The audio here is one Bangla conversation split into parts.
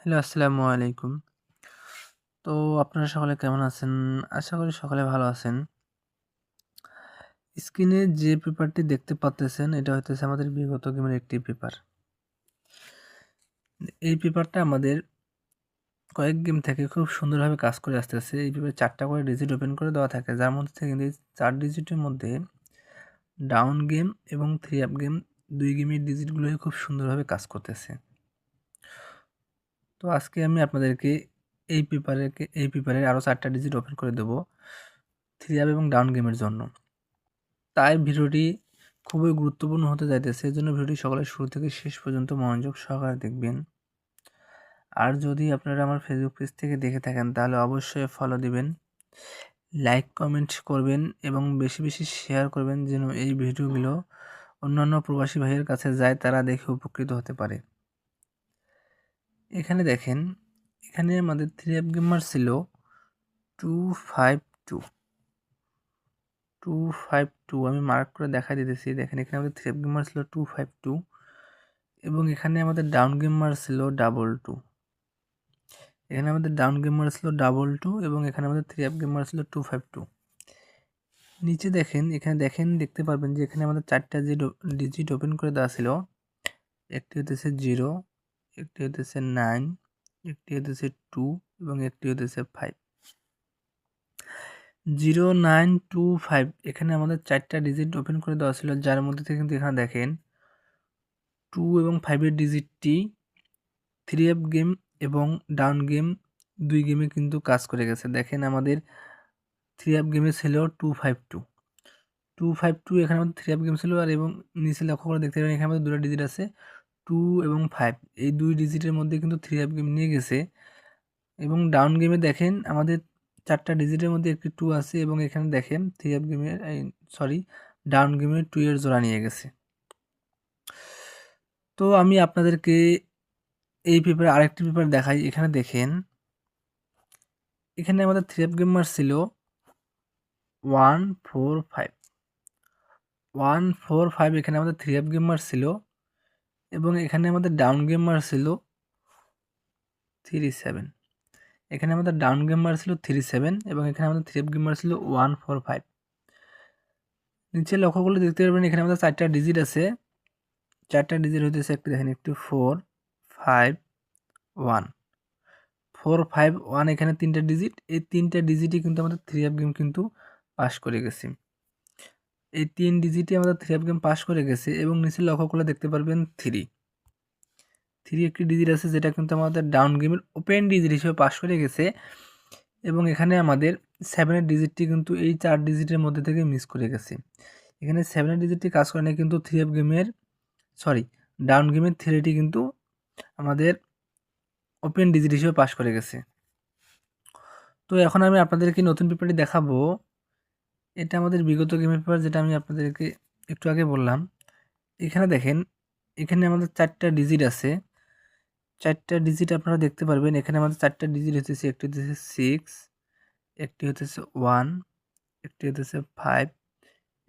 হ্যালো, আসসালামু আলাইকুম। তো আপনারা সকলে কেমন আছেন? আশা করি সকলে ভালো আছেন। স্ক্রিনে যে পেপারটি দেখতে পারতেছেন, এটা হইতেছে আমাদের বিগত গেমের একটি পেপার। এই পেপারটা আমাদের কয়েক গেম থেকে খুব সুন্দরভাবে কাজ করে আসতেছে। এই পেপারে ৪ টা করে ডিজিট ওপেন করে দেওয়া থাকে, যার মধ্যে থেকে কিন্তু এই ৪ ডিজিটের মধ্যে ডাউন গেম এবং 3 আপ গেম ২ গেমের ডিজিটগুলোই খুব সুন্দরভাবে কাজ করতেছে। তো আজকে আমি আপনাদেরকে এই পেপারের আরও ৪ টা ডিজিট ওপেন করে দেব 3 আপ এবং ডাউন গেমের জন্য। তাই ভিডিওটি খুবই গুরুত্বপূর্ণ হতে যাইতেছে। এজন্য ভিডিওটি সকলে শুরু থেকে শেষ পর্যন্ত মনোযোগ সহকারে দেখবেন। আর যদি আপনারা আমার ফেসবুক পেজ থেকে দেখে থাকেন তাহলে অবশ্যই ফলো দিবেন, লাইক কমেন্ট করবেন এবং বেশি বেশি শেয়ার করবেন যেন এই ভিডিওগুলো অন্যান্য প্রবাসী ভাইয়ের কাছে যায়, তারা দেখে উপকৃত হতে পারে। এখানে দেখেন, এখানে আমাদের 3 অ্যাপ গেমার ছিল 252 252 আমি মার্ক করে দেখাই দিতেছি। দেখেন এখানে আমাদের 3 অ্যাপ গেমার ছিল 252 এবং এখানে আমাদের ডাউন গেমার ছিল 22। এখানে আমাদের ডাউন গেমার ছিল 22 এবং এখানে আমাদের 3 অ্যাপ গেমার ছিল 252। নিচে দেখেন, এখানে দেখতে পারবেন যে এখানে আমাদের 4টা ডিজিট ওপেন করে দেওয়া ছিল। একটি হতেছে 0, একটি হতেছে 9, একটি হতেছে 2 এবং একটি হতেছে 5। 0, 9, 2, 5 এখানে আমাদের 4টা ডিজিট ওপেন করে দেওয়া ছিল, যার মধ্যে থেকে কিন্তু এখানে দেখেন 2 এবং 5 এর ডিজিটটি 3 অ্যাপ গেম এবং ডাউন গেম 2 গেমে কিন্তু কাজ করে গেছে। দেখেন আমাদের 3 অ্যাপ গেমে ছিল 252 এখানে আমাদের 3 অ্যাপ গেম ছিল, আর এবং নিচে লক্ষ্য করে দেখতে পাবেন এখানে আমাদের 2টা ডিজিট আছে 2 এবং 5। এই 2 ডিজিটের মধ্যে কিন্তু 3 অ্যাপ গেম নিয়ে গেছে। এবং ডাউন গেমে দেখেন আমাদের 4টা ডিজিটের মধ্যে একটি 2 আছে এবং এখানে দেখেন 3 অ্যাপ গেমের ডাউন গেমের 2 এর জোড়া নিয়ে গেছে। তো আমি আপনাদেরকে এই পেপারে আরেকটি পেপার দেখাই। এখানে দেখেন, এখানে আমাদের 3 অ্যাপ গেমার ছিল 145 145 এখানে আমাদের 3 অ্যাপ গেমার ছিল এবং এখানে আমাদের ডাউন গেমার ছিল 37। এখানে আমাদের ডাউন গেমার ছিল 37 এবং এখানে আমাদের 3 অ্যাপ গেমার ছিল 145। নিচে লক্ষ্য করলে দেখতে পারবেন এখানে আমাদের 4টা ডিজিট আছে। 4টা ডিজিট হইতেছে, একটি দেখেন, একটু 4, 5, 1। 4, 5, 1 এখানে 3টা ডিজিট। এই 3টা ডিজিটই কিন্তু আমাদের 3 অ্যাপ গেম কিন্তু পাস করে গেছে। এই 3 ডিজিটই আমাদের 3 অ্যাপ গেম পাস করে গেছে এবং নিচে লক্ষ্য করলে দেখতে পারবেন 3 একটি ডিজিট আছে, যেটা কিন্তু আমাদের ডাউন গেমের ওপেন ডিজিট হিসেবে পাস করে গেছে। এবং এখানে আমাদের 7 এর ডিজিটটি কিন্তু এই 4 ডিজিটের মধ্যে থেকে মিস করে গেছে। এখানে 7 এর ডিজিটটি কাজ করে না, কিন্তু 3 অ্যাপ গেমের ডাউন গেমের 3টি কিন্তু আমাদের ওপেন ডিজিট হিসেবে পাস করে গেছে। তো এখন আমি আপনাদেরকে নতুন পেপারটি দেখাবো। এটা আমাদের বিগত গেমের পেপার, যেটা আমি আপনাদেরকে একটু আগে বললাম। এখানে দেখেন, এখানে আমাদের 4টা ডিজিট আছে। 4টা ডিজিট আপনারা দেখতে পারবেন। এখানে আমাদের 4টা ডিজিট হতেছে, একটি হতেছে 6, একটি হতেছে 1, একটি হতেছে 5,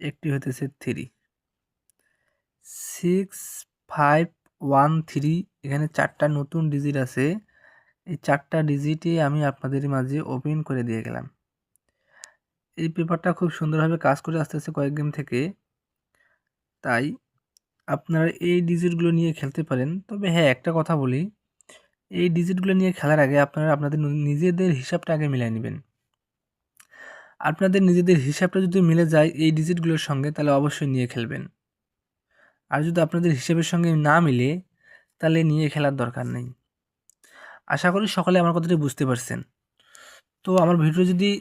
একটি হতেছে 3। 6, 5, 1, 3 এখানে 4টা নতুন ডিজিট আছে। এই 4টা ডিজিটই আমি আপনাদের মাঝে ওপেন করে দিয়ে গেলাম। এই পেপারটা খুব সুন্দরভাবে কাজ করে আসতেছে কয়েক গেম থেকে। তাই আপনারা এই ডিজিটগুলো নিয়ে খেলতে পারেন। তবে হ্যাঁ, একটা কথা বলি, এই ডিজিটগুলো নিয়ে খেলার আগে আপনারা আপনাদের নিজেদের হিসাবটা আগে মিলাই নেবেন। আপনাদের নিজেদের হিসাবটা যদি মিলে যায় এই ডিজিটগুলোর সঙ্গে, তাহলে অবশ্যই নিয়ে খেলবেন। আর যদি আপনাদের হিসাবের সঙ্গে না মিলে, তাহলে নিয়ে খেলার দরকার নেই। আশা করি সকলে আমার কথাটি বুঝতে পারছেন। তো আমার ভিডিও যদি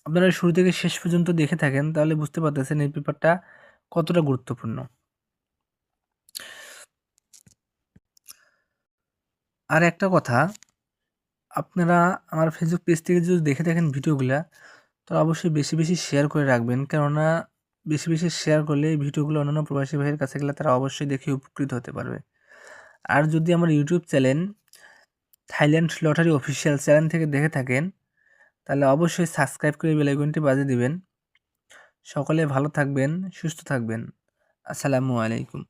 আপনারা শুরু থেকে শেষ পর্যন্ত দেখে থাকেন, তাহলে বুঝতে পারতেছেন এই পেপারটা কতটা গুরুত্বপূর্ণ। আর একটা কথা, আপনারা আমার ফেসবুক পেজ থেকে যদি দেখে থাকেন ভিডিওগুলা, তো অবশ্যই বেশি বেশি শেয়ার করে রাখবেন। কেননা বেশি বেশি শেয়ার করলে এই ভিডিওগুলো অন্যান্য প্রবাসী ভাইয়ের কাছে গেলে তারা অবশ্যই দেখে উপকৃত হতে পারবে। আর যদি আমার YouTube channel Thailand lottery official channel থেকে দেখে থাকেন, তাহলে অবশ্যই সাবস্ক্রাইব করে বেল আইকনটি বাজিয়ে দিবেন। সকলে ভালো থাকবেন, সুস্থ থাকবেন। আসসালামু আলাইকুম।